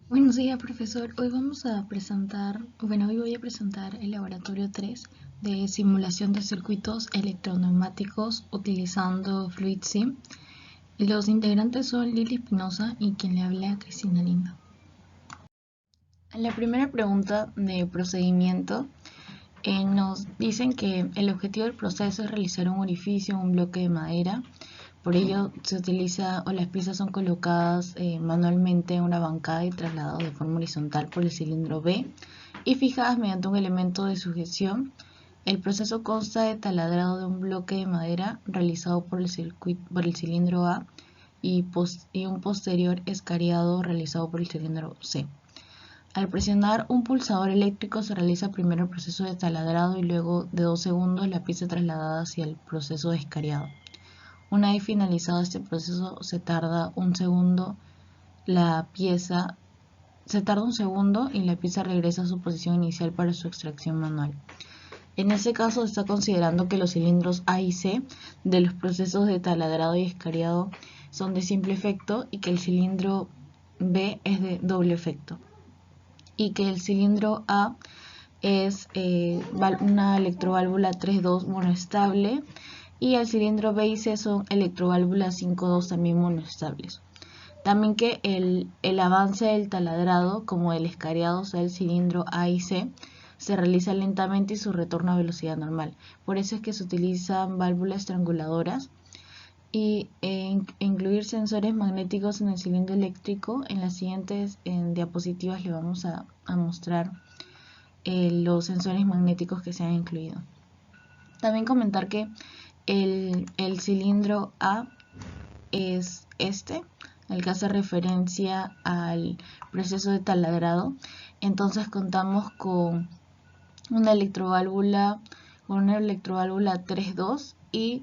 Buenos días, profesor. Hoy voy a presentar el laboratorio 3 de simulación de circuitos electroneumáticos utilizando FluidSim. Los integrantes son Lili Espinosa y quien le habla Cristina Lindo. La primera pregunta de procedimiento nos dicen que el objetivo del proceso es realizar un orificio en un bloque de madera. Por ello se utiliza o las piezas son colocadas manualmente en una bancada y trasladadas de forma horizontal por el cilindro B y fijadas mediante un elemento de sujeción. El proceso consta de taladrado de un bloque de madera realizado por el cilindro A y un posterior escariado realizado por el cilindro C. Al presionar un pulsador eléctrico se realiza primero el proceso de taladrado y luego de 2 segundos la pieza trasladada hacia el proceso de escariado. Una vez finalizado este proceso se tarda un segundo y la pieza regresa a su posición inicial para su extracción manual. En este caso se está considerando que los cilindros A y C de los procesos de taladrado y escariado son de simple efecto y que el cilindro B es de doble efecto y que el cilindro A es una electroválvula 3.2 monoestable y el cilindro B y C son electroválvulas 5.2 también monoestables. También que el avance del taladrado como el escariado, o sea el cilindro A y C, se realiza lentamente y su retorno a velocidad normal. Por eso es que se utilizan válvulas estranguladoras y incluir sensores magnéticos en el cilindro eléctrico. En las siguientes diapositivas le vamos a mostrar los sensores magnéticos que se han incluido. También comentar que el cilindro A es el que hace referencia al proceso de taladrado. Entonces contamos con una electroválvula 3.2 y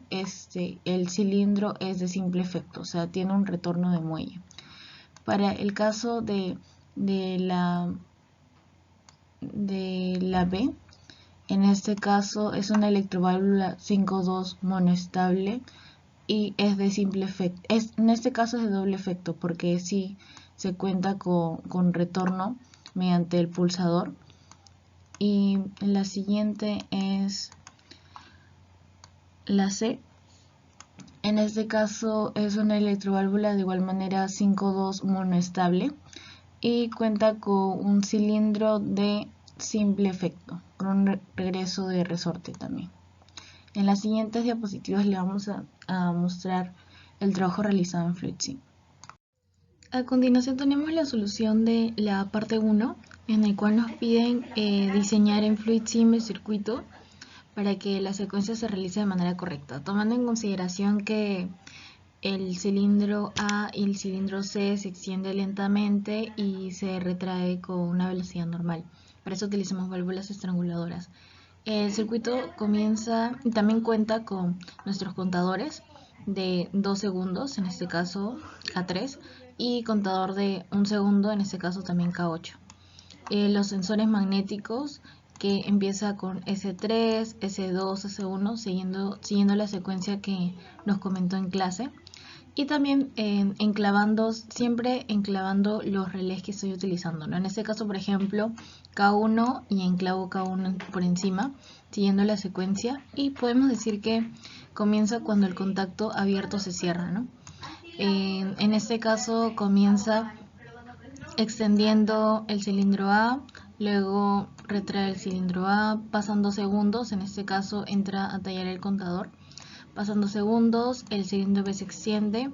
el cilindro es de simple efecto, o sea, tiene un retorno de muelle. Para el caso de la B, en este caso es una electroválvula 5.2 monoestable y es de simple efecto. En este caso es de doble efecto porque sí se cuenta con retorno mediante el pulsador. Y la siguiente es la C. En este caso es una electroválvula de igual manera 5.2 monoestable y cuenta con un cilindro de simple efecto, con un regreso de resorte también. En las siguientes diapositivas le vamos a mostrar el trabajo realizado en FluidSim. A continuación tenemos la solución de la parte 1, en el cual nos piden diseñar en FluidSim el circuito para que la secuencia se realice de manera correcta, tomando en consideración que el cilindro A y el cilindro C se extiende lentamente y se retrae con una velocidad normal. Para eso utilizamos válvulas estranguladoras. El circuito comienza y también cuenta con nuestros contadores de 2 segundos, en este caso K3, y contador de 1 segundo, en este caso también K8. Los sensores magnéticos que empieza con S3, S2, S1, siguiendo la secuencia que nos comentó en clase. Y también siempre enclavando los relés que estoy utilizando, ¿no? En este caso, por ejemplo, K1 y enclavo K1 por encima, siguiendo la secuencia. Y podemos decir que comienza cuando el contacto abierto se cierra, ¿no? En este caso comienza extendiendo el cilindro A, luego retrae el cilindro A, pasan 2 segundos, en este caso entra a tallar el contador. Pasan 2 segundos, el cilindro B se extiende,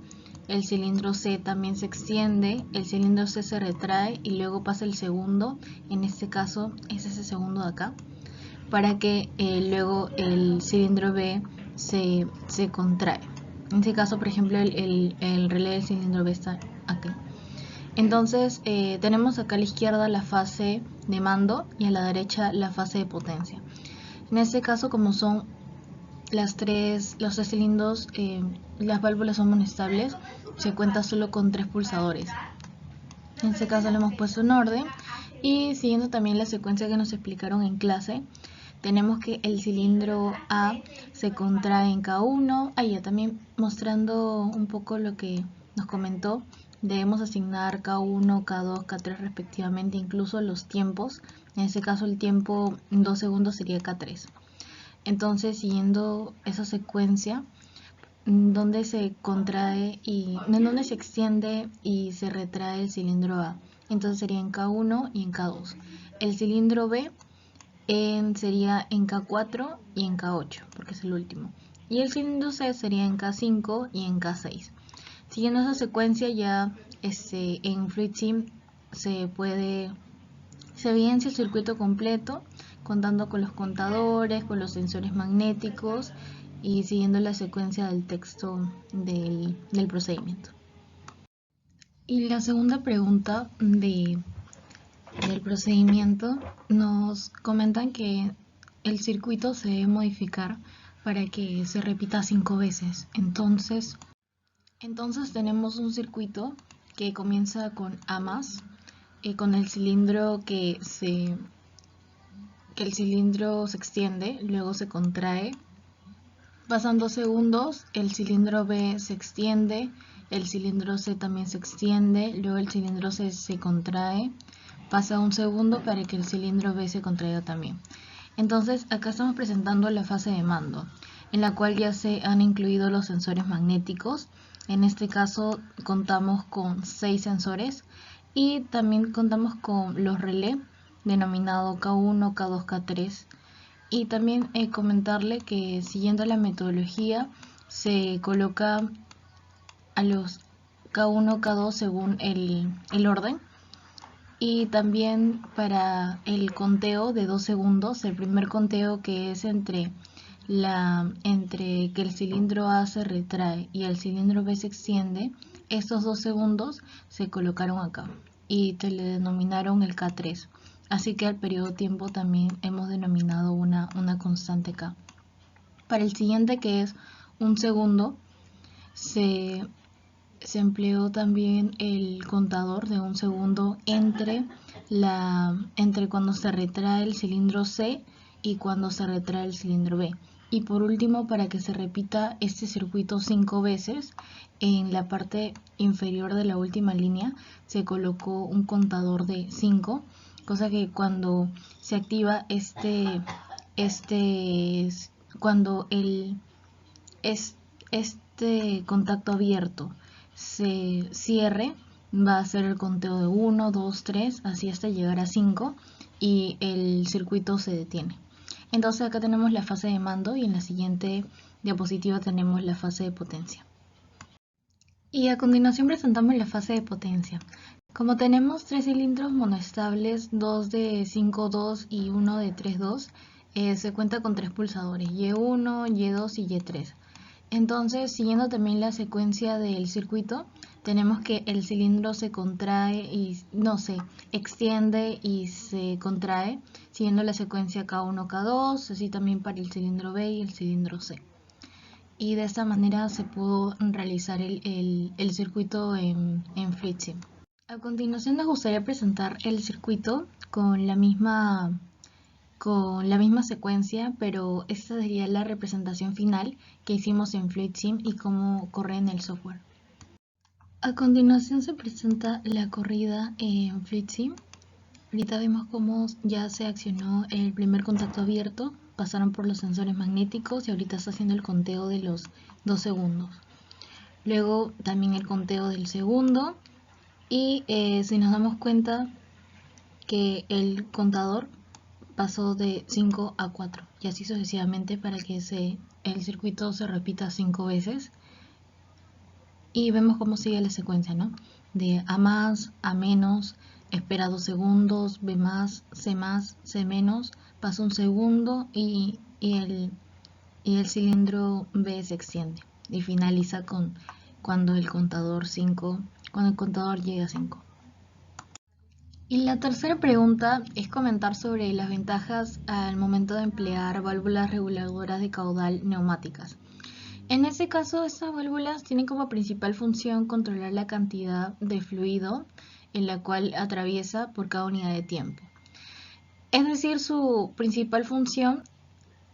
el cilindro C también se extiende, el cilindro C se retrae y luego pasa el segundo, en este caso es ese segundo de acá, para que luego el cilindro B se contrae. En este caso, por ejemplo, el relé del cilindro B está aquí. Entonces tenemos acá a la izquierda la fase de mando y a la derecha la fase de potencia. En este caso, como son los tres cilindros, las válvulas son monestables, se cuenta solo con 3 pulsadores. En este caso lo hemos puesto en orden y siguiendo también la secuencia que nos explicaron en clase, tenemos que el cilindro A se contrae en K1, ahí ya también mostrando un poco lo que nos comentó debemos asignar K1, K2, K3 respectivamente, incluso los tiempos. En este caso el tiempo en 2 segundos sería K3. Entonces, siguiendo esa secuencia, donde se contrae y en donde se extiende y se retrae el cilindro A. Entonces sería en K1 y en K2. El cilindro B sería en K4 y en K8, porque es el último. Y el cilindro C sería en K5 y en K6. Siguiendo esa secuencia ya en FluidSim se evidencia el circuito completo, contando con los contadores, con los sensores magnéticos y siguiendo la secuencia del texto del procedimiento. Y la segunda pregunta del procedimiento nos comentan que el circuito se debe modificar para que se repita 5 veces. Entonces tenemos un circuito que comienza con A+, con el cilindro que el cilindro se extiende, luego se contrae. Pasan 2 segundos, el cilindro B se extiende, el cilindro C también se extiende, luego el cilindro C se contrae. Pasa 1 segundo para que el cilindro B se contraiga también. Entonces acá estamos presentando la fase de mando, en la cual ya se han incluido los sensores magnéticos. En este caso contamos con 6 sensores y también contamos con los relés denominado K1, K2, K3. Y también comentarle que siguiendo la metodología se coloca a los K1, K2 según el orden. Y también para el conteo de 2 segundos, el primer conteo que es entre que el cilindro A se retrae y el cilindro B se extiende, estos 2 segundos se colocaron acá y se le denominaron el K3. Así que al periodo de tiempo también hemos denominado una constante K. Para el siguiente, que es 1 segundo, se empleó también el contador de 1 segundo entre cuando se retrae el cilindro C y cuando se retrae el cilindro B. Y por último, para que se repita este circuito 5 veces, en la parte inferior de la última línea se colocó un contador de 5, cosa que cuando se activa cuando este contacto abierto se cierre, va a hacer el conteo de 1, 2, 3, así hasta llegar a 5 y el circuito se detiene. Entonces acá tenemos la fase de mando y en la siguiente diapositiva tenemos la fase de potencia. Y a continuación presentamos la fase de potencia. Como tenemos 3 cilindros monoestables, 2 de 5,2 y 1 de 3,2, se cuenta con 3 pulsadores, Y1, Y2 y Y3. Entonces, siguiendo también la secuencia del circuito, tenemos que el cilindro se extiende y se contrae, siguiendo la secuencia K1, K2, así también para el cilindro B y el cilindro C. Y de esta manera se pudo realizar el circuito en FluidSim. A continuación nos gustaría presentar el circuito con la misma secuencia, pero esta sería la representación final que hicimos en FluidSim y cómo corre en el software. A continuación se presenta la corrida en FluidSim. Ahorita vemos cómo ya se accionó el primer contacto abierto, pasaron por los sensores magnéticos y ahorita está haciendo el conteo de los 2 segundos. Luego también el conteo del segundo y si nos damos cuenta que el contador pasó de 5 a 4 y así sucesivamente para que el circuito se repita 5 veces. Y vemos cómo sigue la secuencia, ¿no? De A más, A menos, espera 2 segundos, B más, C menos, pasa 1 segundo y el cilindro B se extiende y finaliza cuando el contador llega a 5. Y la tercera pregunta es comentar sobre las ventajas al momento de emplear válvulas reguladoras de caudal neumáticas. En este caso, estas válvulas tienen como principal función controlar la cantidad de fluido en la cual atraviesa por cada unidad de tiempo. Es decir, su principal función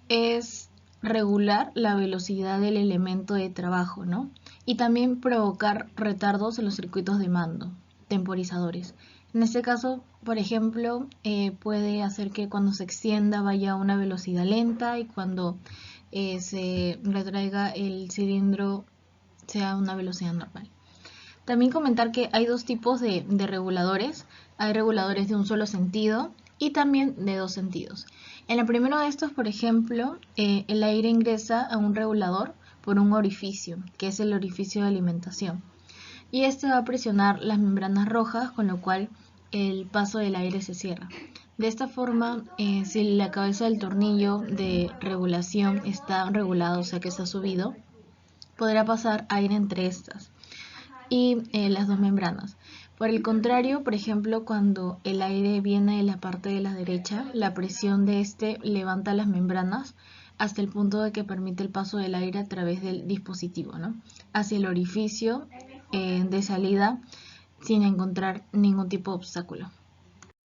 es regular la velocidad del elemento de trabajo, ¿no? Y también provocar retardos en los circuitos de mando, temporizadores. En este caso, por ejemplo, puede hacer que cuando se extienda vaya a una velocidad lenta y cuando se retraiga el cilindro sea a una velocidad normal. También comentar que hay dos tipos de reguladores. Hay reguladores de un solo sentido y también de dos sentidos. En el primero de estos, por ejemplo, el aire ingresa a un regulador por un orificio, que es el orificio de alimentación. Y este va a presionar las membranas rojas, con lo cual el paso del aire se cierra. De esta forma, si la cabeza del tornillo de regulación está regulado, o sea que está subido, podrá pasar aire entre estas y las dos membranas. Por el contrario, por ejemplo, cuando el aire viene de la parte de la derecha, la presión de este levanta las membranas hasta el punto de que permite el paso del aire a través del dispositivo, ¿no? Hacia el orificio de salida sin encontrar ningún tipo de obstáculo.